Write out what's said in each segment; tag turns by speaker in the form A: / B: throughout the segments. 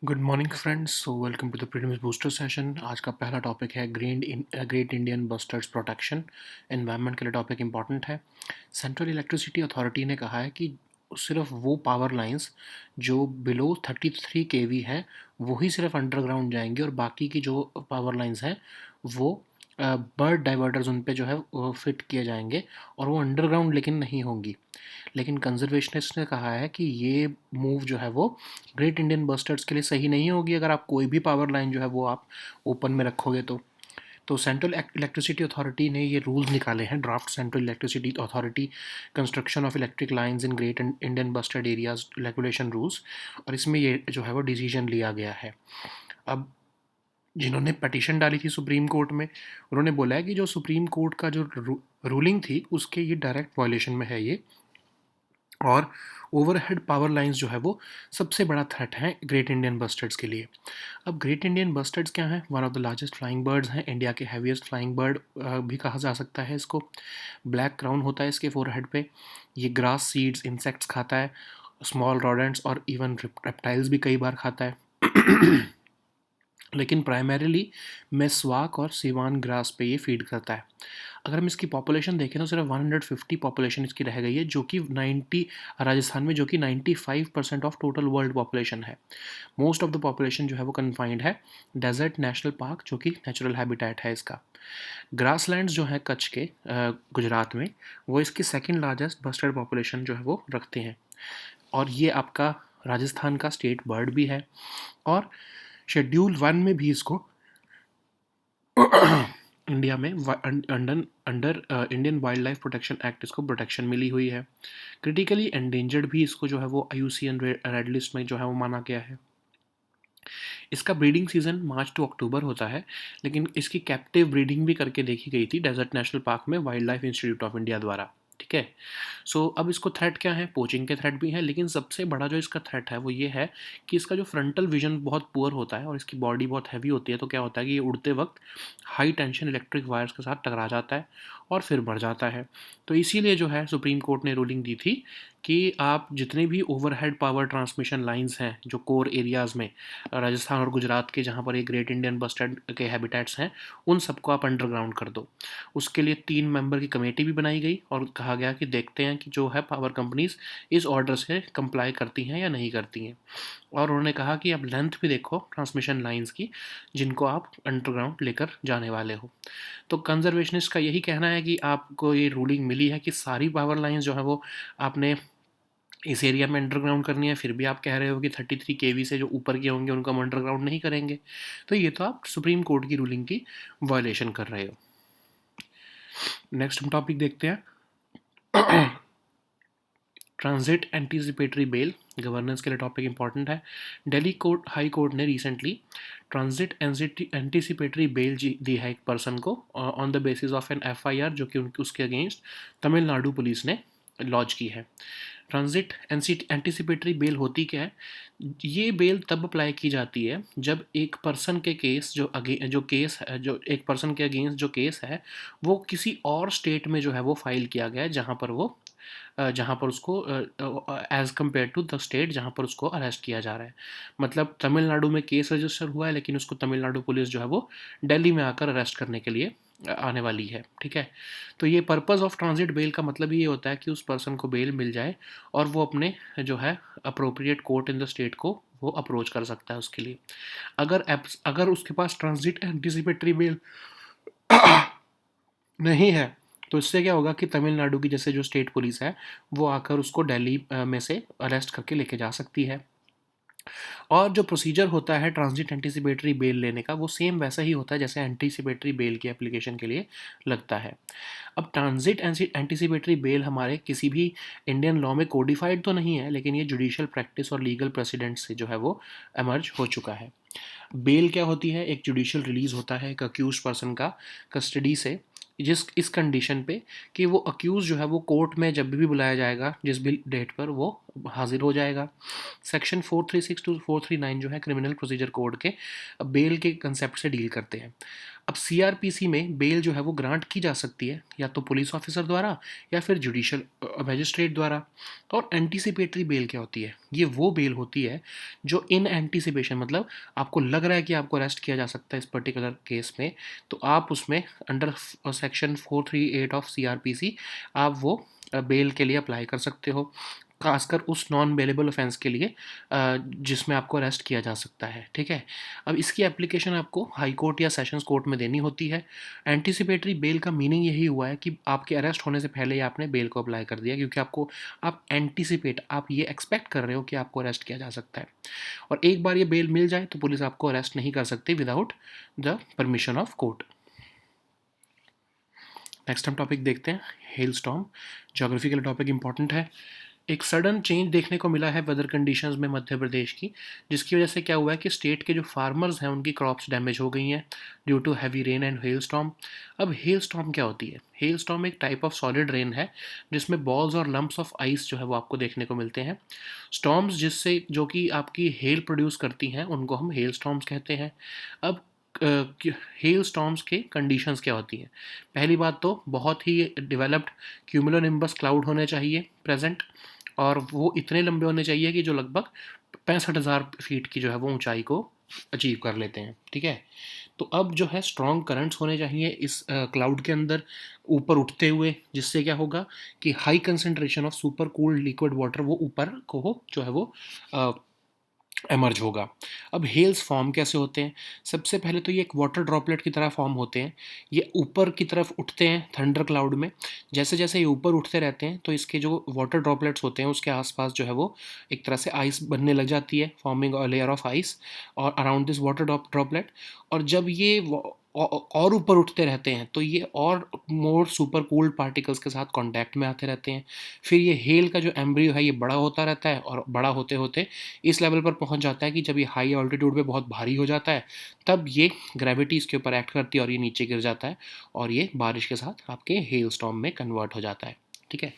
A: Good morning friends, so welcome to the prelims booster session. आज का पहला topic है great Indian bustards protection. Environment के लिए टॉपिक इंपॉर्टेंट है। सेंट्रल इलेक्ट्रिसिटी अथॉरिटी ने कहा है कि सिर्फ वो पावर लाइंस जो बिलो 33 केवी हैं वही सिर्फ अंडरग्राउंड जाएंगी और बाकी की जो पावर लाइंस हैं वो बर्ड डाइवर्टर्स उन पे जो है फिट किए जाएंगे और वो अंडरग्राउंड लेकिन नहीं होंगी। लेकिन कंजर्वेशनिस्ट ने कहा है कि ये मूव जो है वो ग्रेट इंडियन बस्टर्ड्स के लिए सही नहीं होगी अगर आप कोई भी पावर लाइन जो है वो आप ओपन में रखोगे तो सेंट्रल इलेक्ट्रिसिटी अथॉरिटी ने ये रूल्स निकाले हैं, draft central electricity authority construction of electric lines in great Indian bustard areas regulation rules, और इसमें ये जो है वो डिसीजन लिया गया है। अब जिन्होंने पटिशन डाली थी सुप्रीम कोर्ट में, उन्होंने बोला है कि जो सुप्रीम कोर्ट का जो रूलिंग थी उसके ये डायरेक्ट वायलेशन में है ये, और ओवरहेड पावर लाइंस जो है वो सबसे बड़ा थ्रेट है ग्रेट इंडियन बस्टर्ड्स के लिए। अब ग्रेट इंडियन बस्टर्ड्स क्या हैं? One of the largest flying birds हैं, इंडिया के हैवीएस्ट फ्लाइंग बर्ड भी कहा जा सकता है इसको। ब्लैक क्राउन होता है इसके फोरहेड पे। ये ग्रास सीड्स इंसेक्ट्स खाता है, स्मॉल रॉडेंट्स और इवन रेप्टाइल्स भी कई बार खाता है। लेकिन प्राइमरीली मेस्वाक और सिवान ग्रास पे ये फीड करता है। अगर हम इसकी पॉपुलेशन देखें तो सिर्फ 150 पॉपुलेशन इसकी रह गई है, जो कि 90 राजस्थान में, जो कि 95% ऑफ टोटल वर्ल्ड पॉपुलेशन है। मोस्ट ऑफ द पॉपुलेशन जो है वो कन्फाइंड है डेजर्ट नेशनल पार्क, जो कि नेचुरल हैबिटेट है इसका। ग्रासलैंड्स जो है कच्छ के गुजरात में, वो इसकी सेकेंड लार्जेस्ट बस्टर्ड पॉपुलेशन जो है वो रखते हैं, और ये आपका राजस्थान का स्टेट बर्ड भी है। और शेड्यूल 1 में भी इसको इंडिया में under Indian wild life protection act इसको प्रोटेक्शन मिली हुई है। क्रिटिकली एंडेंजर्ड भी इसको जो है वो IUCN रेड लिस्ट में जो है वो माना गया है। इसका ब्रीडिंग सीजन मार्च टू अक्टूबर होता है, लेकिन इसकी कैप्टिव ब्रीडिंग भी करके देखी गई थी डेजर्ट नेशनल पार्क में wild life institute of India द्वारा। ठीक है। सो अब इसको थ्रेट क्या है? पोचिंग के थ्रेट भी है, लेकिन सबसे बड़ा जो इसका थ्रेट है वो ये है कि इसका जो फ्रंटल विजन बहुत पुअर होता है और इसकी बॉडी बहुत हैवी होती है। तो क्या होता है कि ये उड़ते वक्त हाई टेंशन इलेक्ट्रिक वायर्स के साथ टकरा जाता है और फिर मर जाता है। तो इसीलिए जो है सुप्रीम कोर्ट ने रूलिंग दी थी कि आप जितने भी ओवरहेड पावर ट्रांसमिशन लाइंस हैं जो कोर एरियाज़ में राजस्थान और गुजरात के, जहाँ पर ये ग्रेट इंडियन बस्टर्ड के हैबिटेट्स हैं, उन सबको आप अंडरग्राउंड कर दो। उसके लिए 3 मेंबर की कमेटी भी बनाई गई और कहा गया कि देखते हैं कि जो है पावर कंपनीज इस ऑर्डर से कंप्लाई करती हैं या नहीं करती हैं। और उन्होंने कहा कि अब लेंथ भी देखो ट्रांसमिशन लाइंस की जिनको आप अंडरग्राउंड लेकर जाने वाले हो। तो कंजर्वेशनिस्ट का यही कहना है कि आपको ये रूलिंग मिली है कि सारी पावर लाइंस जो है वो आपने इस एरिया में अंडरग्राउंड करनी है, फिर भी आप कह रहे हो कि 33 केवी से जो ऊपर के होंगे उनको हम अंडरग्राउंड नहीं करेंगे। तो ये तो आप सुप्रीम कोर्ट की रूलिंग की वायलेशन कर रहे हो। नेक्स्ट हम टॉपिक देखते हैं। ट्रांजिट एंटीसिपेटरी बेल गवर्नेंस के लिए टॉपिक इंपॉर्टेंट है। दिल्ली कोर्ट हाई कोर्ट ने रिसेंटली ट्रांजिट एंटीसिपेटरी बेल दी है एक पर्सन को on the basis of an FIR जो कि उसके अगेंस्ट तमिलनाडु पुलिस ने लॉन्च की है। ट्रांजिट एंटीसिपेटरी बेल होती क्या है? ये बेल तब अप्लाई की जाती है जब एक पर्सन के केस जो केस है, जो एक पर्सन के अगेंस्ट जो केस है वो किसी और स्टेट में जो है वो फाइल किया गया है, जहाँ पर उसको as compare to the state जहाँ पर उसको अरेस्ट किया जा रहा है। मतलब तमिलनाडु में केस रजिस्टर हुआ है, लेकिन उसको तमिलनाडु पुलिस जो है वो दिल्ली में आकर अरेस्ट करने के लिए आने वाली है। ठीक है। तो ये पर्पस ऑफ ट्रांजिट बेल का मतलब ये होता है कि उस पर्सन को बेल मिल जाए और वो अपने जो है appropriate court in the state को वो अप्रोच कर सकता है उसके लिए। अगर उसके पास ट्रांजिट एंटीसिपेटरी बेल नहीं है तो इससे क्या होगा कि तमिलनाडु की जैसे जो स्टेट पुलिस है वो आकर उसको दिल्ली में से अरेस्ट करके लेके जा सकती है। और जो प्रोसीजर होता है ट्रांजिट एंटीसिपेटरी बेल लेने का वो सेम वैसा ही होता है जैसे एंटीसिपेटरी बेल की एप्लीकेशन के लिए लगता है। अब ट्रांजिट एंटीसिपेटरी बेल हमारे किसी भी इंडियन लॉ में कोडिफाइड तो नहीं है, लेकिन ये जुडिशियल प्रैक्टिस और लीगल प्रेसिडेंट से जो है वो एमर्ज हो चुका है। बेल क्या होती है? एक जुडिशियल रिलीज होता है एक अक्यूज पर्सन का कस्टडी से, इस कंडीशन पे कि वो अक्यूज़ जो है वो कोर्ट में जब भी बुलाया जाएगा जिस भी डेट पर वो हाजिर हो जाएगा। सेक्शन 436 टू 439 जो है क्रिमिनल प्रोसीजर कोड के बेल के कंसेप्ट से डील करते हैं। अब सीआरपीसी में बेल जो है वो ग्रांट की जा सकती है या तो पुलिस ऑफिसर द्वारा या फिर जुडिशियल मैजिस्ट्रेट द्वारा। और एंटीसिपेटरी बेल क्या होती है? ये वो बेल होती है जो इन एंटीसिपेशन, मतलब आपको लग रहा है कि आपको अरेस्ट किया जा सकता है इस पर्टिकुलर केस में, तो आप उसमें अंडर सेक्शन 438 ऑफ सीआरपीसी आप वो बेल के लिए अप्लाई कर सकते हो, खासकर उस नॉन बेलेबल ऑफेंस के लिए जिसमें आपको अरेस्ट किया जा सकता है। ठीक है, अब इसकी एप्लीकेशन आपको हाई कोर्ट या सेशंस कोर्ट में देनी होती है। एंटीसिपेटरी बेल का मीनिंग यही हुआ है कि आपके अरेस्ट होने से पहले ही आपने बेल को अप्लाई कर दिया, क्योंकि आपको आप एंटीसिपेट, आप ये एक्सपेक्ट कर रहे हो कि आपको अरेस्ट किया जा सकता है। और एक बार ये बेल मिल जाए तो पुलिस आपको अरेस्ट नहीं कर सकती without the permission of court. Next हम टॉपिक देखते हैं, हेल स्टॉर्म। ज्योग्राफी के लिए टॉपिक इंपॉर्टेंट है। एक सडन चेंज देखने को मिला है वेदर कंडीशंस में मध्य प्रदेश की, जिसकी वजह से क्या हुआ है कि स्टेट के जो फार्मर्स हैं उनकी क्रॉप्स डैमेज हो गई हैं due to heavy rain and hail storm. अब हेल स्टॉर्म क्या होती है? हेल स्टॉर्म एक टाइप ऑफ सॉलिड रेन है जिसमें बॉल्स और लंप्स ऑफ आइस जो है वो आपको देखने को मिलते हैं। स्टॉर्म्स जिससे जो कि आपकी हेल प्रोड्यूस करती हैं उनको हम हेल स्टॉर्म्स कहते हैं। अब हेल स्टॉर्म्स के कंडीशंस क्या होती हैं? पहली बात तो बहुत ही डेवलप्ड क्यूमुलोनिम्बस क्लाउड होने चाहिए प्रेजेंट, और वो इतने लंबे होने चाहिए कि जो लगभग 65,000 फीट की जो है वो ऊंचाई को अचीव कर लेते हैं। ठीक है, तो अब जो है स्ट्रॉन्ग करंट्स होने चाहिए इस क्लाउड के अंदर ऊपर उठते हुए, जिससे क्या होगा कि high concentration of super cooled liquid water वो ऊपर को जो है वो एमर्ज होगा। अब हेल्स फॉर्म कैसे होते हैं? सबसे पहले तो ये एक वाटर ड्रॉपलेट की तरह फॉर्म होते हैं। ये ऊपर की तरफ उठते हैं थंडर क्लाउड में। जैसे जैसे ये ऊपर उठते रहते हैं तो इसके जो वाटर ड्रॉपलेट्स होते हैं उसके आसपास जो है वो एक तरह से आइस बनने लग जाती है, forming a layer of ice और अराउंड दिस वाटर ड्रॉपलेट। और जब ये और ऊपर उठते रहते हैं तो ये और मोर सुपर कूल्ड पार्टिकल्स के साथ कांटेक्ट में आते रहते हैं। फिर ये हेल का जो एम्ब्रियो है ये बड़ा होता रहता है, और बड़ा होते होते इस लेवल पर पहुंच जाता है कि जब ये हाई ऑल्टीट्यूड पे बहुत भारी हो जाता है तब ये ग्रेविटी इसके ऊपर एक्ट करती है और ये नीचे गिर जाता है, और ये बारिश के साथ आपके हेल स्टॉर्म में कन्वर्ट हो जाता है। ठीक है,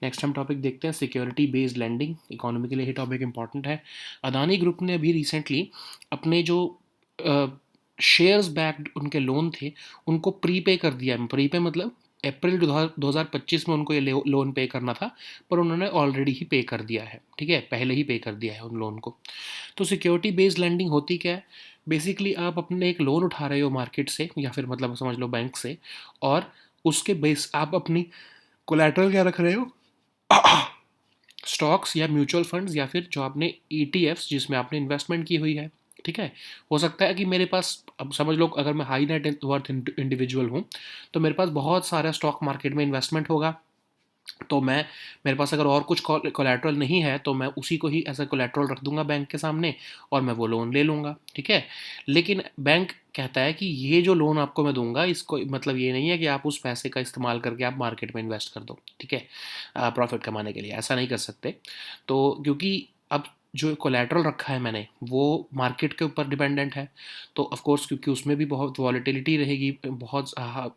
A: नेक्स्ट हम टॉपिक देखते हैं, सिक्योरिटी बेस्ड लैंडिंग। इकोनॉमी के लिए ये टॉपिक इंपॉर्टेंट है। अदानी ग्रुप ने अभी रिसेंटली अपने जो शेयर्स बैक्ड उनके लोन थे उनको प्रीपे कर दिया है। प्रीपे मतलब अप्रैल 2025 में उनको ये लोन पे करना था, पर उन्होंने ऑलरेडी ही पे कर दिया है। ठीक है, पहले ही पे कर दिया है उन लोन को। तो सिक्योरिटी बेस्ड लैंडिंग होती क्या है? बेसिकली आप अपने एक लोन उठा रहे हो मार्केट से या फिर मतलब समझ लो बैंक से, और उसके बेस आप अपनी कोलैटरल क्या रख रहे हो? स्टॉक्स या म्यूचुअल फंड्स या फिर जो आपने ईटीएफ्स जिसमें आपने इन्वेस्टमेंट की हुई है। ठीक है, हो सकता है कि मेरे पास, अब समझ लो अगर मैं हाई नेट वर्थ इंडिविजुअल हूँ तो मेरे पास बहुत सारा स्टॉक मार्केट में इन्वेस्टमेंट होगा, तो मैं, मेरे पास अगर और कुछ कोलैटरल नहीं है तो मैं उसी को ही एज अ कोलैटरल रख दूंगा बैंक के सामने और मैं वो लोन ले लूँगा। ठीक है, लेकिन बैंक कहता है कि ये जो लोन आपको मैं दूंगा इसको मतलब ये नहीं है कि आप उस पैसे का इस्तेमाल करके आप मार्केट में इन्वेस्ट कर दो। ठीक है, प्रॉफिट कमाने के लिए ऐसा नहीं कर सकते। तो क्योंकि अब जो कोलैटरल रखा है मैंने वो मार्केट के ऊपर डिपेंडेंट है, तो ऑफ कोर्स क्योंकि उसमें भी बहुत वॉलेटिलिटी रहेगी, बहुत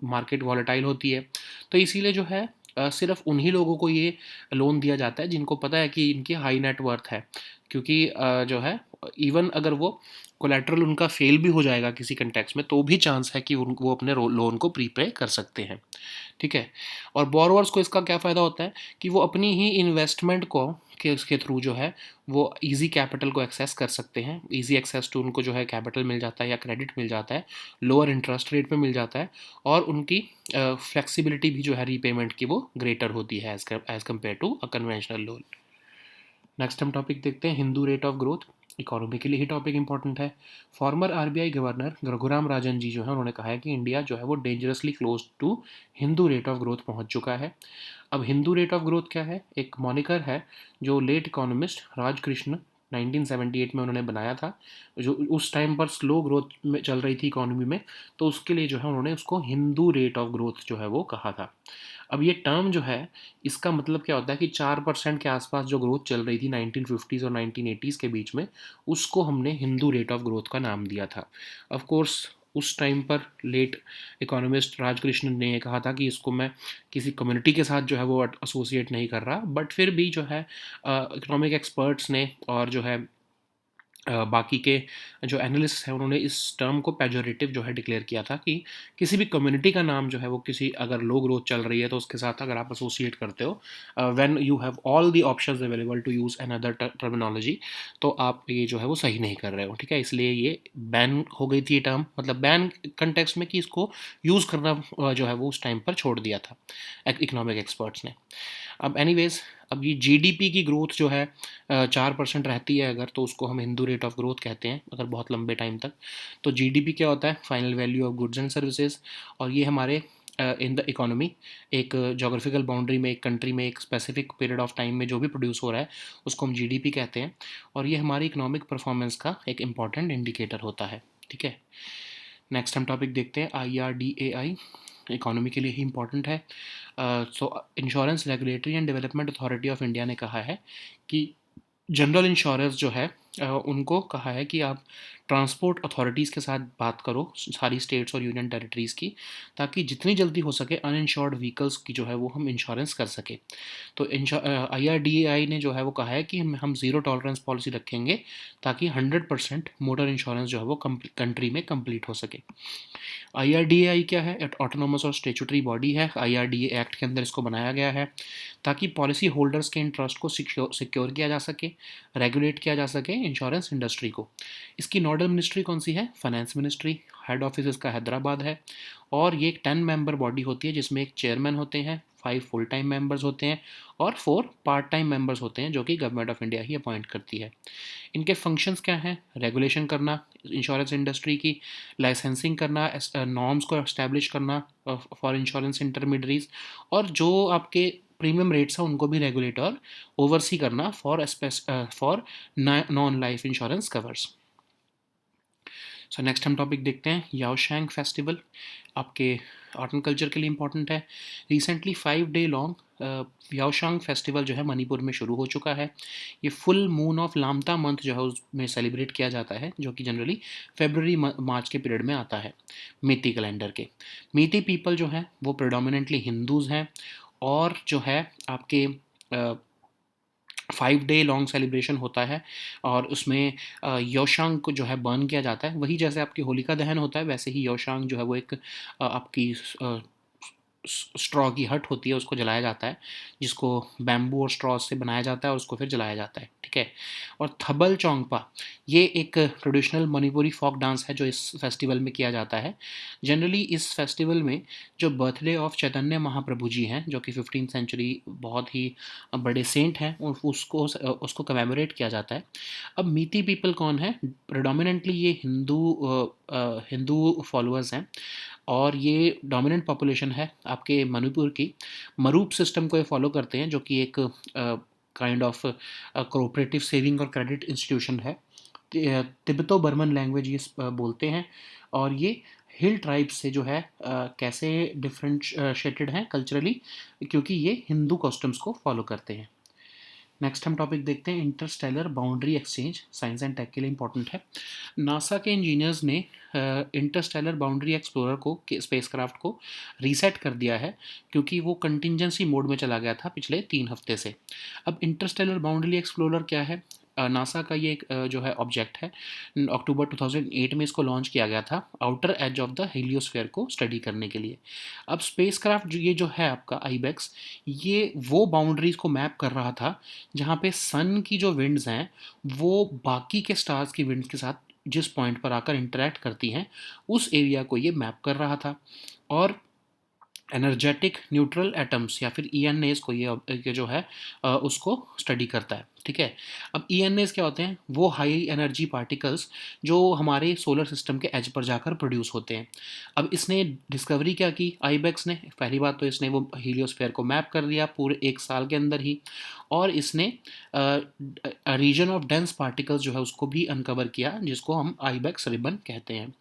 A: मार्केट वॉलेटाइल होती है, तो इसीलिए जो है सिर्फ उन्हीं लोगों को ये लोन दिया जाता है जिनको पता है कि इनकी हाई नेट वर्थ है। क्योंकि जो है इवन अगर वो कोलैटरल उनका फेल भी हो जाएगा किसी कंटेक्स्ट में तो भी चांस है कि वो अपने लोन को प्रीपे कर सकते हैं। ठीक है, और बोरोवर्स को इसका क्या फ़ायदा होता है कि वो अपनी ही इन्वेस्टमेंट को के उसके थ्रू जो है वो इजी कैपिटल को एक्सेस कर सकते हैं। इजी एक्सेस टू उनको जो है कैपिटल मिल जाता है या क्रेडिट मिल जाता है, लोअर इंटरेस्ट रेट पे मिल जाता है, और उनकी फ्लेक्सिबिलिटी भी जो है रीपेमेंट की वो ग्रेटर होती है as compare to a conventional loan. Next हम टॉपिक देखते हैं, Hindu rate of growth. Economy के लिए ही टॉपिक इंपॉर्टेंट है। Former RBI governor Raghuram Rajan ji जो है उन्होंने कहा है कि इंडिया जो है वो dangerously close to Hindu rate of growth पहुंच चुका है। अब हिंदू रेट ऑफ ग्रोथ क्या है? एक मॉनिकर है जो लेट इकोनॉमिस्ट राजकृष्ण 1978 में उन्होंने बनाया था, जो उस टाइम पर स्लो ग्रोथ में चल रही थी इकोनॉमी में, तो उसके लिए जो है उन्होंने उसको हिंदू रेट ऑफ ग्रोथ जो है वो कहा था। अब ये टर्म जो है इसका मतलब क्या होता है कि 4% के आसपास जो ग्रोथ चल रही थी 1950s और 1980s के बीच में, उसको हमने हिंदू रेट ऑफ ग्रोथ का नाम दिया था। ऑफ कोर्स उस टाइम पर लेट इकोनॉमिस्ट राजकृष्णन ने ये कहा था कि इसको मैं किसी कम्युनिटी के साथ जो है वो एसोसिएट नहीं कर रहा, बट फिर भी जो है इकोनॉमिक एक्सपर्ट्स ने और जो है बाकी के जो एनालिस्ट हैं उन्होंने इस टर्म को पेजोरेटिव जो है डिक्लेयर किया था कि किसी भी कम्युनिटी का नाम जो है वो किसी अगर लो ग्रोथ चल रही है तो उसके साथ अगर आप एसोसिएट करते हो, when you have all the options available to use another terminology, तो आप ये जो है वो सही नहीं कर रहे हो, ठीक है। इसलिए ये बैन हो गई थी ये टर्म, मतलब बैन कंटेक्स्ट में कि इसको यूज़ करना जो है वो उस टाइम पर छोड़ दिया था इकोनॉमिक एक्सपर्ट्स ने। अब एनीवेज, अब ये जीडीपी की ग्रोथ जो है 4% रहती है अगर, तो उसको हम हिंदू रेट ऑफ ग्रोथ कहते हैं अगर बहुत लंबे टाइम तक। तो जीडीपी क्या होता है? Final value of goods and services. और ये हमारे इन द इकोनॉमी एक जोग्राफिकल बाउंड्री में, एक कंट्री में, एक स्पेसिफिक पीरियड ऑफ टाइम में जो भी प्रोड्यूस हो रहा है उसको हम जीडीपी कहते हैं। और ये हमारी इकोनॉमिक परफॉर्मेंस का एक इम्पॉर्टेंट इंडिकेटर होता है, ठीक है। नेक्स्ट हम टॉपिक देखते हैं IRDAI, इकोनॉमी के लिए ही इम्पॉर्टेंट है। सो insurance regulatory and development authority of India ने कहा है कि जनरल इंश्योरेंस जो है उनको कहा है कि आप ट्रांसपोर्ट अथॉरिटीज़ के साथ बात करो, सारी स्टेट्स और यूनियन टेरिटरीज़ की, ताकि जितनी जल्दी हो सके अनइंश्योर्ड व्हीकल्स की जो है वो हम इंश्योरेंस कर सके। तो IRDAI ने जो है वो कहा है कि हम ज़ीरो टॉलरेंस पॉलिसी रखेंगे ताकि 100% मोटर इंश्योरेंस जो है वो कंट्री में कंप्लीट हो सके। IRDAI क्या है? ऑटोनोमस और स्टेचुटरी बॉडी है। IRDA एक्ट के अंदर इसको बनाया गया है ताकि पॉलिसी होल्डर्स के इंटरेस्ट को सिक्योर किया जा सके, रेगुलेट किया जा सके इंश्योरेंस इंडस्ट्री को। इसकी नोडल मिनिस्ट्री कौन सी है? Finance ministry. हेड ऑफिस इसका हैदराबाद है। और ये एक 10 मेंबर बॉडी होती है जिसमें एक चेयरमैन होते हैं, 5 फुल टाइम मेंबर्स होते हैं और 4 पार्ट टाइम मेंबर्स होते हैं जो कि गवर्नमेंट ऑफ इंडिया ही अपॉइंट करती है। इनके फंक्शंस क्या हैं? रेगुलेशन करना इंश्योरेंस इंडस्ट्री की, लाइसेंसिंग करना, नॉर्म्स को एस्टैब्लिश करना फॉर इंश्योरेंस इंटरमीडियरीज, और जो आपके प्रीमियम रेट्स हैं उनको भी रेगुलेट और ओवरसी करना for non life insurance covers. So next हम टॉपिक देखते हैं याओशैंग फेस्टिवल, आपके आर्ट एंड कल्चर के लिए इंपॉर्टेंट है। रिसेंटली 5 डे लॉन्ग याओशैंग फेस्टिवल जो है मणिपुर में शुरू हो चुका है। ये full moon of Lamta month जो है उसमें सेलिब्रेट किया जाता है, जो कि जनरली फेबररी मार्च के पीरियड में आता है मीती कैलेंडर के। मीती पीपल जो हैं वो प्रेडोमिनेंटली हिंदूज़ हैं, और जो है आपके 5 डे लॉन्ग सेलिब्रेशन होता है और उसमें योशांग को जो है बर्न किया जाता है। वही जैसे आपकी होलिका दहन होता है वैसे ही योशांग जो है वो एक आपकी स्ट्रॉ की हट होती है, उसको जलाया जाता है, जिसको बैम्बू और स्ट्रॉ से बनाया जाता है और उसको फिर जलाया जाता है, ठीक है। और थबल चौंगपा ये एक ट्रेडिशनल मणिपुरी फोक डांस है जो इस फेस्टिवल में किया जाता है। जनरली इस फेस्टिवल में जो बर्थडे ऑफ चैतन्य महाप्रभु जी हैं जो कि 15th सेंचुरी बहुत ही बड़े सेंट हैं, उसको उसको कमेमोरेट किया जाता है। अब मीती पीपल कौन है? प्रेडोमिनेंटली ये हिंदू फॉलोअर्स हैं, और ये डोमिनेंट पॉपुलेशन है आपके मणिपुर की। मरूप सिस्टम को ये फॉलो करते हैं जो कि एक काइंड ऑफ कोऑपरेटिव सेविंग और क्रेडिट इंस्टीट्यूशन है। तिब्बतो बर्मन लैंग्वेज ये बोलते हैं, और ये हिल ट्राइब्स से जो है कैसे डिफरेंशिएटेड हैं कल्चरली, क्योंकि ये हिंदू कस्टम्स को फॉलो करते हैं। नेक्स्ट हम टॉपिक देखते हैं interstellar boundary exchange, science and tech के लिए इंपॉर्टेंट है। नासा के इंजीनियर्स ने इंटरस्टेलर बाउंड्री एक्सप्लोरर को स्पेसक्राफ्ट को रीसेट कर दिया है, क्योंकि वो कंटिंजेंसी मोड में चला गया था पिछले 3 हफ्ते से। अब इंटरस्टेलर बाउंड्री एक्सप्लोरर क्या है? नासा का ये एक जो है ऑब्जेक्ट है। अक्टूबर 2008 में इसको लॉन्च किया गया था आउटर एज ऑफ द हीलियोस्फीयर को स्टडी करने के लिए। अब स्पेसक्राफ्ट ये जो है आपका आईबेक्स, ये वो बाउंड्रीज को मैप कर रहा था जहाँ पे सन की जो विंड्स हैं वो बाकी के स्टार्स की विंड्स के साथ जिस पॉइंट पर आकर इंटरेक्ट करती हैं उस एरिया को ये मैप कर रहा था। और एनर्जेटिक न्यूट्रल एटम्स या फिर ईएनएस को ये जो है उसको स्टडी करता है, ठीक है। अब ईएनएस क्या होते हैं? वो हाई एनर्जी पार्टिकल्स जो हमारे सोलर सिस्टम के एज पर जाकर प्रोड्यूस होते हैं। अब इसने डिस्कवरी क्या की आईबेक्स ने? पहली बात तो इसने वो हीलियोस्फीयर को मैप कर लिया पूरे 1 साल के अंदर ही, और इसने रीजन ऑफ डेंस पार्टिकल्स जो है उसको भी अनकवर किया, जिसको हम आईबेक्स रिबन कहते हैं।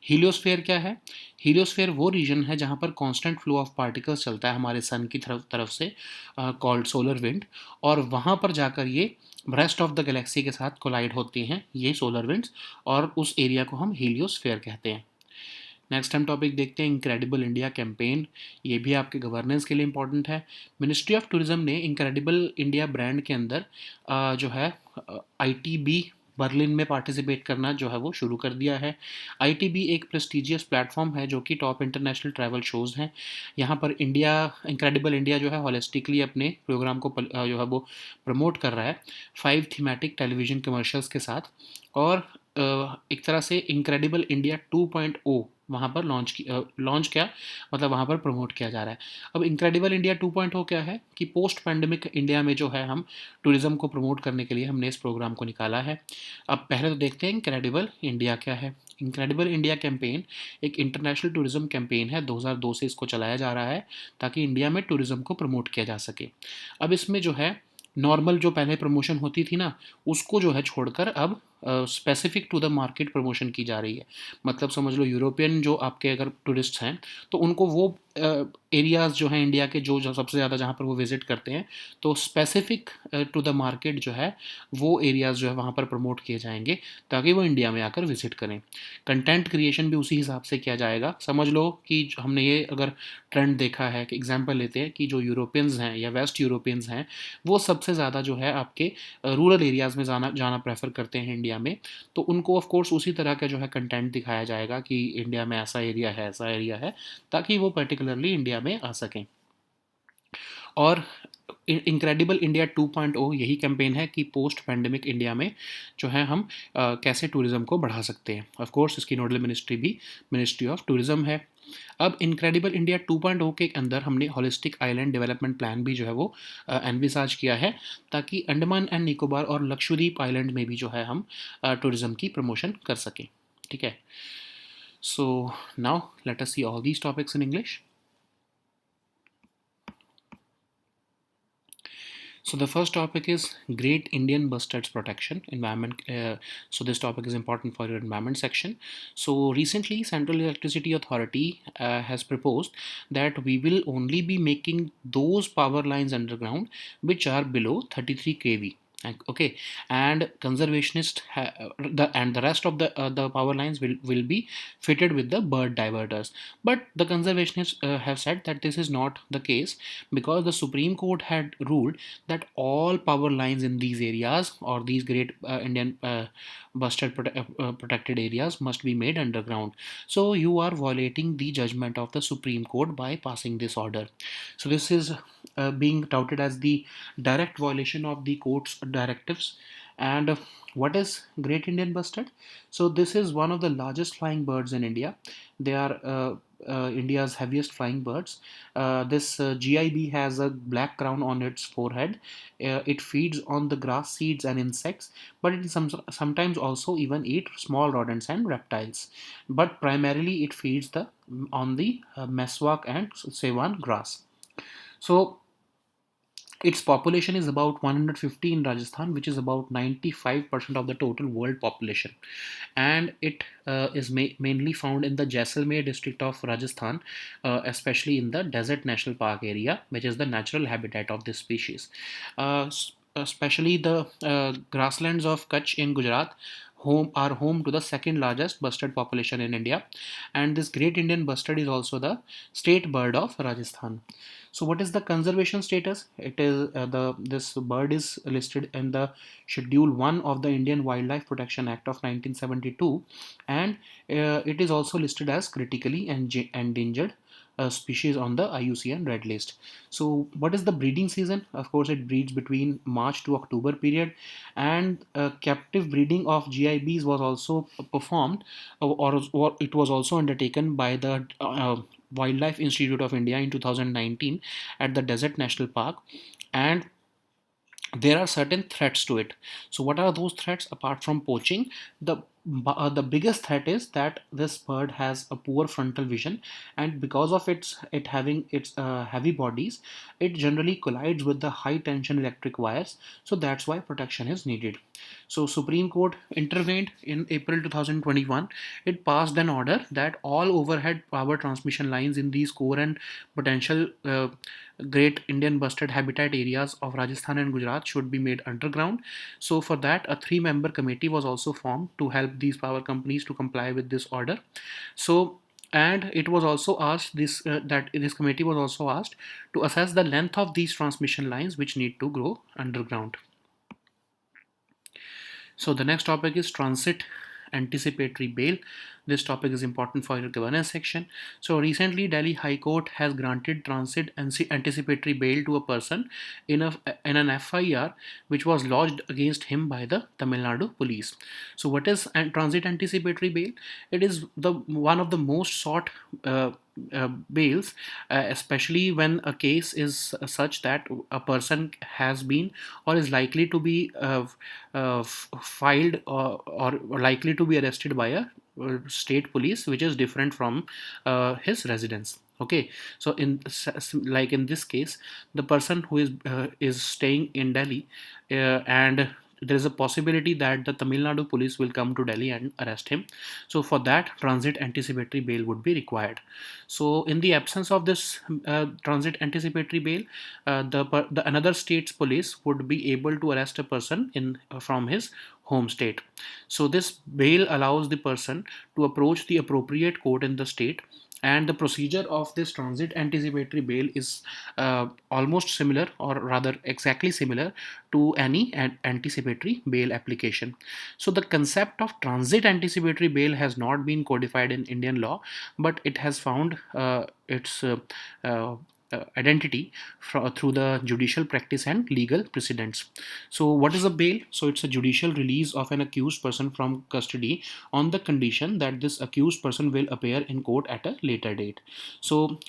A: हीलियोस्फीयर क्या है? हीलियोस्फीयर वो रीजन है जहाँ पर कांस्टेंट फ्लो ऑफ पार्टिकल्स चलता है हमारे सन की तरफ से, कॉल्ड सोलर विंड, और वहाँ पर जाकर ये रेस्ट ऑफ द गैलेक्सी के साथ कोलाइड होती हैं ये सोलर विंड्स, और उस एरिया को हम हीलियोस्फीयर कहते हैं। नेक्स्ट हम टॉपिक देखते हैं इनक्रेडिबल इंडिया कैंपेन। ये भी आपके गवर्नेंस के लिए इंपॉर्टेंट है। मिनिस्ट्री ऑफ टूरिज्म ने इनक्रेडिबल इंडिया ब्रांड के अंदर जो है ITB बर्लिन में पार्टिसिपेट करना जो है वो शुरू कर दिया है। आईटीबी एक प्रेस्टिजियस प्लेटफॉर्म है जो कि टॉप इंटरनेशनल ट्रैवल शोज़ हैं। यहाँ पर इंडिया, इनक्रेडिबल इंडिया जो है हॉलिस्टिकली अपने प्रोग्राम को जो है वो प्रमोट कर रहा है 5 थीमेटिक टेलीविज़न कमर्शियल्स के साथ। और एक तरह से इनक्रेडिबल इंडिया 2.0 वहाँ पर लॉन्च किया, मतलब वहाँ पर प्रमोट किया जा रहा है। अब इनक्रेडिबल इंडिया 2.0 क्या है कि पोस्ट पैंडमिक इंडिया में जो है हम टूरिज़्म को प्रमोट करने के लिए हमने इस प्रोग्राम को निकाला है। अब पहले तो देखते हैं इनक्रेडिबल इंडिया क्या है। इनक्रेडिबल इंडिया कैंपेन एक इंटरनेशनल टूरिज़्म कैंपेन है, 2002 से इसको चलाया जा रहा है ताकि इंडिया में टूरिज़्म को प्रमोट किया जा सके। अब इसमें जो है नॉर्मल जो पहले प्रमोशन होती थी ना, उसको जो है छोड़कर अब specific to the market promotion की जा रही है। मतलब समझ लो यूरोपियन जो आपके अगर टूरिस्ट हैं तो उनको वो एरियाज़ जो हैं इंडिया के जो सबसे ज़्यादा जहाँ पर वो विज़िट करते हैं, तो स्पेसिफिक टू द मार्केट जो है वो एरियाज़ जो है वहाँ पर प्रमोट किए जाएंगे ताकि वो इंडिया में आकर विज़िट करें। कंटेंट क्रिएशन भी उसी हिसाब से किया जाएगा। समझ लो कि हमने ये अगर ट्रेंड देखा है कि एग्जांपल लेते हैं कि जो यूरोपियंस हैं या वेस्ट यूरोपियंस हैं, वो सबसे ज़्यादा जो है आपके रूरल एरियाज़ में जाना जाना प्रेफर करते हैं इंडिया में। तो उनको ऑफ कोर्स उसी तरह का जो है कंटेंट दिखाया जाएगा कि इंडिया में ऐसा एरिया है, ताकि वो पर्टिकुलरली इंडिया में आ सकें। और इनक्रेडिबल इंडिया 2.0 यही कैंपेन है कि पोस्ट पैंडेमिक इंडिया में जो है हम कैसे टूरिज़्म को बढ़ा सकते हैं। ऑफ कोर्स इसकी नोडल मिनिस्ट्री भी मिनिस्ट्री ऑफ टूरिज़्म है। अब इनक्रेडिबल इंडिया 2.0 के अंदर हमने हॉलिस्टिक आइलैंड डेवलपमेंट प्लान भी जो है वो एनविसाज किया है ताकि अंडमान एंड निकोबार और लक्षद्वीप आइलैंड में भी जो है हम टूरिज़्म की प्रमोशन कर सकें। ठीक है, so now let us see all these topics in English. So the first topic is Great Indian Bustards Protection Environment. So this topic is important for your environment section. So recently, Central Electricity Authority has proposed that we will only be making those power lines underground which are below 33 kV. Okay, and the rest of the power lines will be fitted with the bird diverters. But the conservationists have said that this is not the case because the Supreme Court had ruled that all power lines in these areas or these great Indian protected areas must be made underground. So you are violating the judgment of the Supreme Court by passing this order. So this is being touted as the direct violation of the court's directives. And what is Great Indian Bustard? So this is one of the largest flying birds in India. They are India's heaviest flying birds. This GIB has a black crown on its forehead. It feeds on the grass seeds and insects, but it sometimes also even eat small rodents and reptiles. But primarily it feeds on the meswak and sawan grass. So its population is about 150 in Rajasthan, which is about 95% of the total world population. And it is mainly found in the Jaisalmer district of Rajasthan, especially in the Desert National Park area, which is the natural habitat of this species. Especially the grasslands of Kutch in Gujarat home to the second largest bustard population in India, and this great Indian bustard is also the state bird of Rajasthan. So what is the conservation status? It is this bird is listed in the Schedule 1 of the Indian Wildlife Protection Act of 1972, and it is also listed as critically endangered species on the IUCN Red List. So what is the breeding season? Of course, it breeds between March to October period, and captive breeding of GIBs was also performed, or it was also undertaken by the Wildlife Institute of India in 2019 at the Desert National Park, and there are certain threats to it. So what are those threats apart from poaching? The biggest threat is that this bird has a poor frontal vision, and because of it having its heavy bodies, it generally collides with the high tension electric wires. So that's why protection is needed. So Supreme Court intervened in April 2021. It passed an order that all overhead power transmission lines in these core and potential great Indian bustard habitat areas of Rajasthan and Gujarat should be made underground. So for that, a three-member committee was also formed to help these power companies to comply with this order. So and it was also asked that this committee was also asked to assess the length of these transmission lines which need to go underground. So the next topic is transit anticipatory bail. This topic is important for your governance section. So recently, Delhi High Court has granted transit anticipatory bail to a person in an FIR which was lodged against him by the Tamil Nadu police. So what is transit anticipatory bail? It is the one of the most sought bails, especially when a case is such that a person has been or is likely to be filed or likely to be arrested by a state police which is different from his residence. Okay, so like in this case, the person who is staying in Delhi, and there is a possibility that the Tamil Nadu police will come to Delhi and arrest him. So for that, transit anticipatory bail would be required. So in the absence of this transit anticipatory bail, the another state's police would be able to arrest a person in from his home state. So this bail allows the person to approach the appropriate court in the state, and the procedure of this transit anticipatory bail is almost similar, or rather exactly similar, to any anticipatory bail application. So the concept of transit anticipatory bail has not been codified in Indian law, but it has found its identity through the judicial practice and legal precedents. So what is a bail? So it's a judicial release of an accused person from custody on the condition that this accused person will appear in court at a later date. So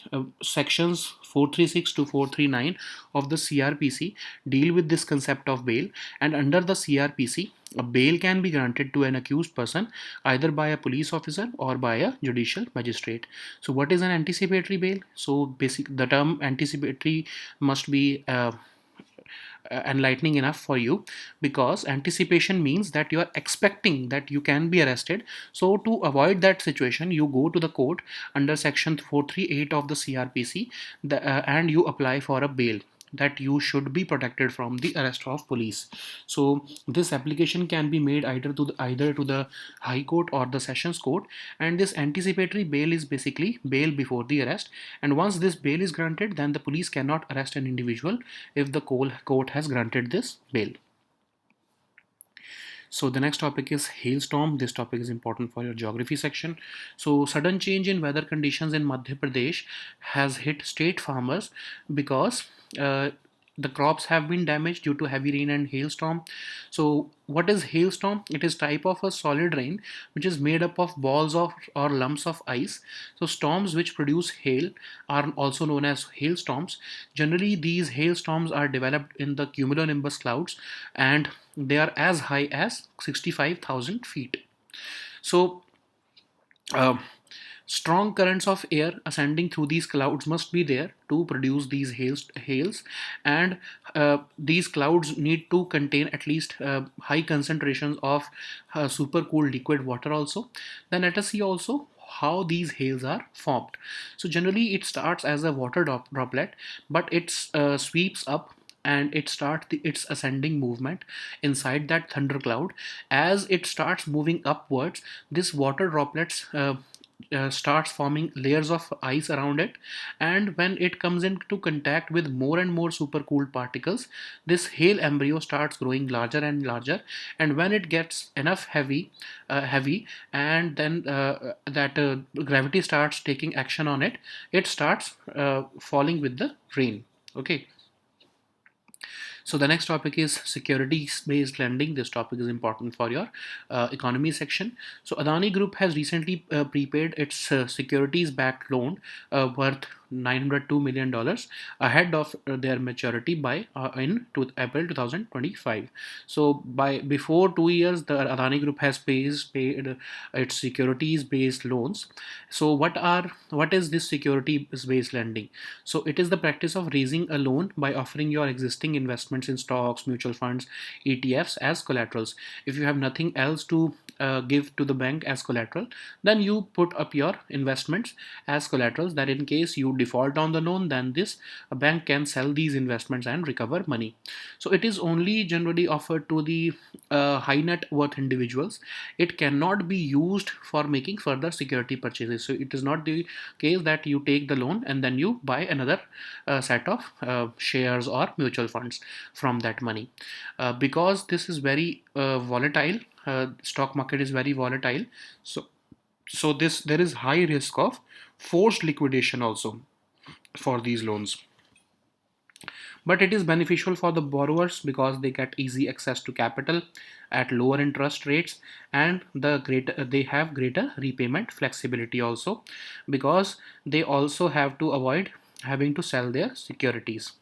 A: sections 436 to 439 of the CRPC deal with this concept of bail, and under the CRPC, a bail can be granted to an accused person either by a police officer or by a judicial magistrate. So what is an anticipatory bail? So the term anticipatory must be enlightening enough for you, because anticipation means that you are expecting that you can be arrested. So to avoid that situation, you go to the court under section 438 of the CRPC, and you apply for a bail that you should be protected from the arrest of police. So this application can be made either to the High Court or the Sessions Court, and this anticipatory bail is basically bail before the arrest. And once this bail is granted, then the police cannot arrest an individual if the court has granted this bail. So the next topic is hailstorm. This topic is important for your geography section. So sudden change in weather conditions in Madhya Pradesh has hit state farmers because the crops have been damaged due to heavy rain and hailstorm. So what is hailstorm? It is type of a solid rain which is made up of balls of or lumps of ice. So storms which produce hail are also known as hailstorms. Generally, these hailstorms are developed in the cumulonimbus clouds, and they are as high as 65,000 feet. So uh, strong currents of air ascending through these clouds must be there to produce these hails, and these clouds need to contain at least high concentrations of super cool liquid water also. Then let us see also how these hails are formed. So generally it starts as a water droplet, but it sweeps up and it starts its ascending movement inside that thundercloud. As it starts moving upwards, this water droplets starts forming layers of ice around it, and when it comes into contact with more and more supercooled particles, this hail embryo starts growing larger and larger, and when it gets enough heavy, and then that gravity starts taking action on it, it starts falling with the rain. Okay. So the next topic is securities-based lending. This topic is important for your economy section. So Adani Group has recently prepaid its securities-backed loan worth $902 million ahead of their maturity by in April 2025. So by before 2 years, the Adani Group has paid its securities-based loans. So what is this securities-based lending? So it is the practice of raising a loan by offering your existing investments in stocks, mutual funds, ETFs as collaterals. If you have nothing else to give to the bank as collateral, then you put up your investments as collaterals, that in case you default on the loan, then this bank can sell these investments and recover money. So it is only generally offered to the high net worth individuals. It cannot be used for making further security purchases. So it is not the case that you take the loan and then you buy another set of shares or mutual funds from that money, because this is very volatile. Stock market is very volatile. So this, there is high risk of forced liquidation also for these loans. But it is beneficial for the borrowers because they get easy access to capital at lower interest rates, and they have greater repayment flexibility also, because they also have to avoid having to sell their securities.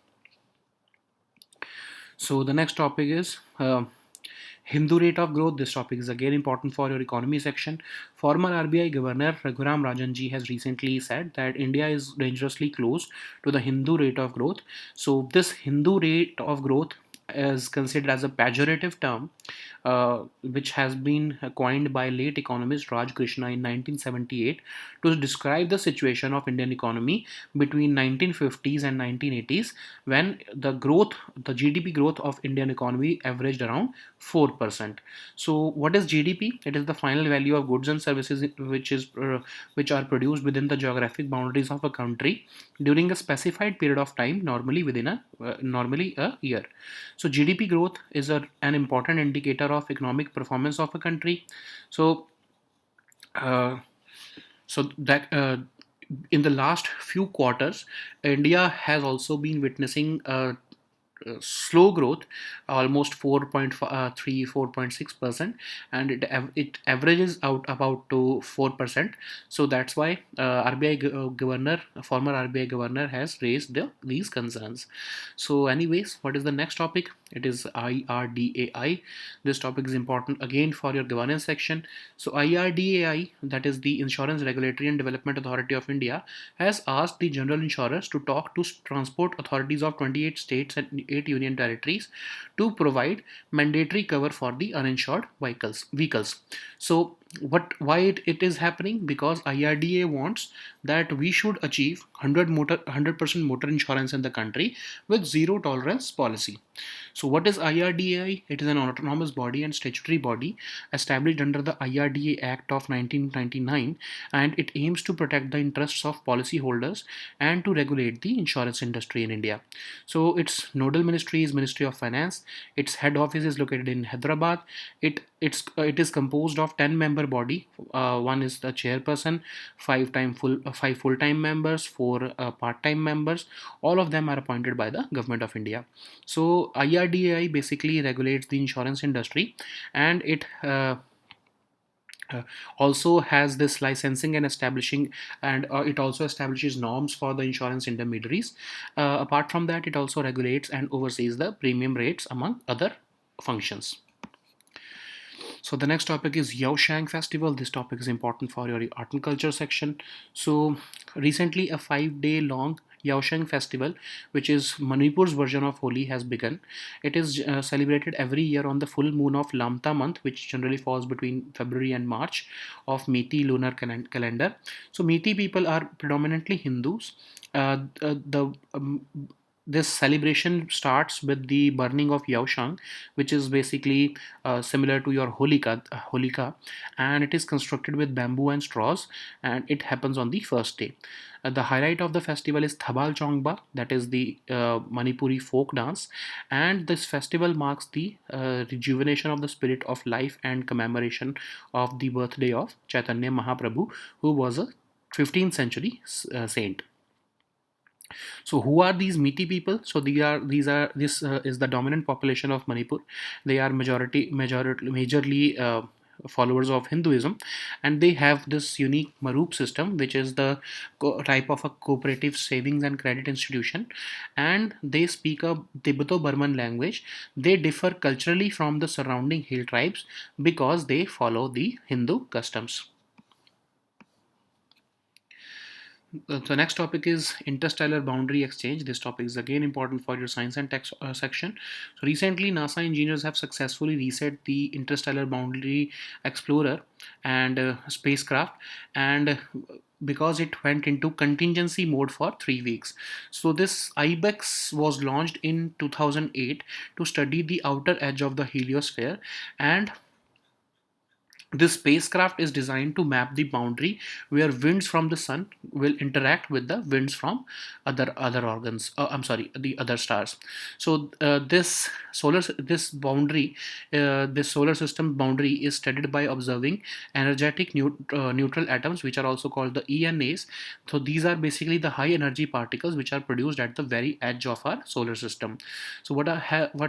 A: So the next topic is Hindu rate of growth. This topic is again important for your economy section. Former RBI Governor Raghuram Rajanji has recently said that India is dangerously close to the Hindu rate of growth. So this Hindu rate of growth is considered as a pejorative term, which has been coined by late economist Raj Krishna in 1978 to describe the situation of Indian economy between 1950s and 1980s, when the GDP growth of Indian economy averaged around 4%. So what is GDP? It is the final value of goods and services which are produced within the geographic boundaries of a country during a specified period of time, normally a year. So GDP growth is an important indicator of economic performance of a country. So uh, so that in the last few quarters, India has also been witnessing slow growth, almost 4.3 4.6%, and it averages out about to 4%. So that's why former RBI governor has raised these concerns. So anyways, what is the next topic? It is IRDAI. This topic is important again for your governance section. So IRDAI, that is the Insurance Regulatory and Development Authority of India, has asked the general insurers to talk to transport authorities of 28 states and 8 union territories to provide mandatory cover for the uninsured vehicles. So it is happening? Because IRDA wants that we should achieve 100% motor insurance in the country with zero tolerance policy. So what is IRDAI? It is an autonomous body and statutory body established under the IRDA Act of 1999, and it aims to protect the interests of policyholders and to regulate the insurance industry in India. So its nodal ministry is Ministry of Finance. Its head office is located in Hyderabad. It is composed of 10-member body. One is the chairperson, five full-time members, four part-time members. All of them are appointed by the government of India. So IRDAI basically regulates the insurance industry, and uh, also has this licensing and establishing, and it also establishes norms for the insurance intermediaries. Apart from that, it also regulates and oversees the premium rates among other functions. So the next topic is Yaoshang Festival. This topic is important for your art and culture section. So recently a 5-day long Yaoshang Festival, which is Manipur's version of Holi, has begun. It is celebrated every year on the full moon of Lamta month, which generally falls between February and March of Meitei lunar calendar. So Meitei people are predominantly Hindus. The This celebration starts with the burning of Yaoshang, which is basically similar to your Holika, and it is constructed with bamboo and straws, and it happens on the first day. The highlight of the festival is Thabal Chongba, that is the Manipuri folk dance, and this festival marks the rejuvenation of the spirit of life and commemoration of the birthday of Chaitanya Mahaprabhu, who was a 15th century saint. So who are these Meitei people? So this is the dominant population of Manipur. They are majorly followers of Hinduism, and they have this unique Marup system, which is the type of a cooperative savings and credit institution, and they speak a Tibeto-Burman language. They differ culturally from the surrounding hill tribes because they follow the Hindu customs. The next topic is interstellar boundary exchange. This topic is again important for your science and tech section. So recently, NASA engineers have successfully reset the interstellar boundary explorer and spacecraft, and because it went into contingency mode for 3 weeks. So this IBEX was launched in 2008 to study the outer edge of the heliosphere, and this spacecraft is designed to map the boundary where winds from the sun will interact with the winds from other organs. I'm sorry, the other stars. So this solar system boundary is studied by observing energetic neutral atoms, which are also called the ENAs. So these are basically the high energy particles which are produced at the very edge of our solar system. So what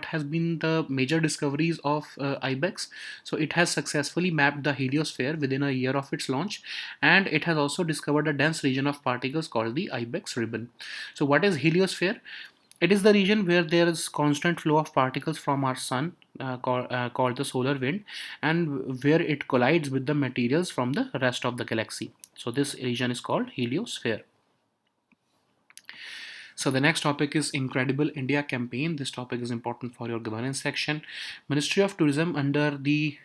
A: has been the major discoveries of IBEX? So it has successfully mapped the heliosphere within a year of its launch, and it has also discovered a dense region of particles called the IBEX ribbon. So what is heliosphere? It is the region where there is constant flow of particles from our sun, called the solar wind, and where it collides with the materials from the rest of the galaxy. So this region is called heliosphere. So the next topic is Incredible India campaign. This topic is important for your governance section. Ministry of Tourism under the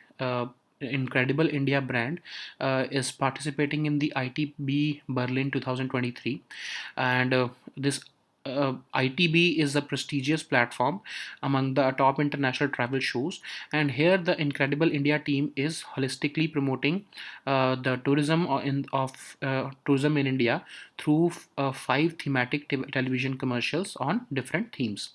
A: Incredible India brand is participating in the ITB Berlin 2023, and this ITB is a prestigious platform among the top international travel shows, and here the Incredible India team is holistically promoting the tourism in India through five thematic television commercials on different themes.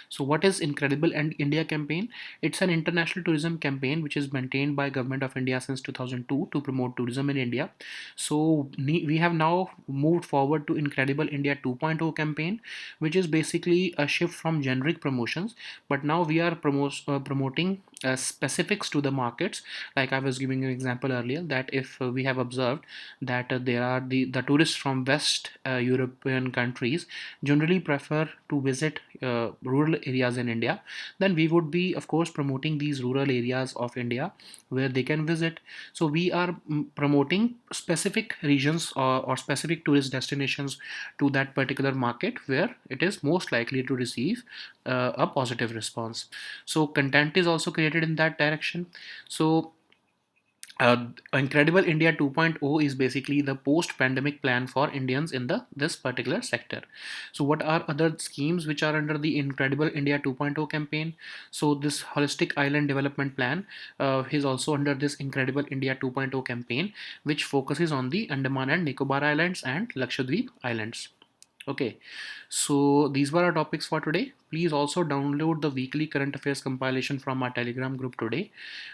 A: So what is Incredible and India campaign? It's an international tourism campaign which is maintained by Government of India since 2002 to promote tourism in India. So we have now moved forward to Incredible India 2.0 campaign, which is basically a shift from generic promotions, but now we are promoting specifics to the markets. Like I was giving you an example earlier, that if we have observed that there are the tourists from West European countries generally prefer to visit rural areas in India, then we would be, of course, promoting these rural areas of India where they can visit. So we are promoting specific regions or specific tourist destinations to that particular market where it is most likely to receive a positive response. So content is also created in that direction. So Incredible India 2.0 is basically the post-pandemic plan for Indians in the this particular sector. So what are other schemes which are under the Incredible India 2.0 campaign? So this holistic island development plan is also under this Incredible India 2.0 campaign, which focuses on the Andaman and Nicobar Islands and Lakshadweep Islands. Okay, so these were our topics for today. Please also download the weekly current affairs compilation from our Telegram group today.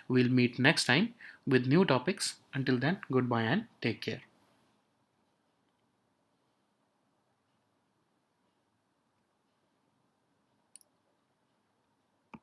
A: We'll meet next time with new topics. Until then, goodbye and take care.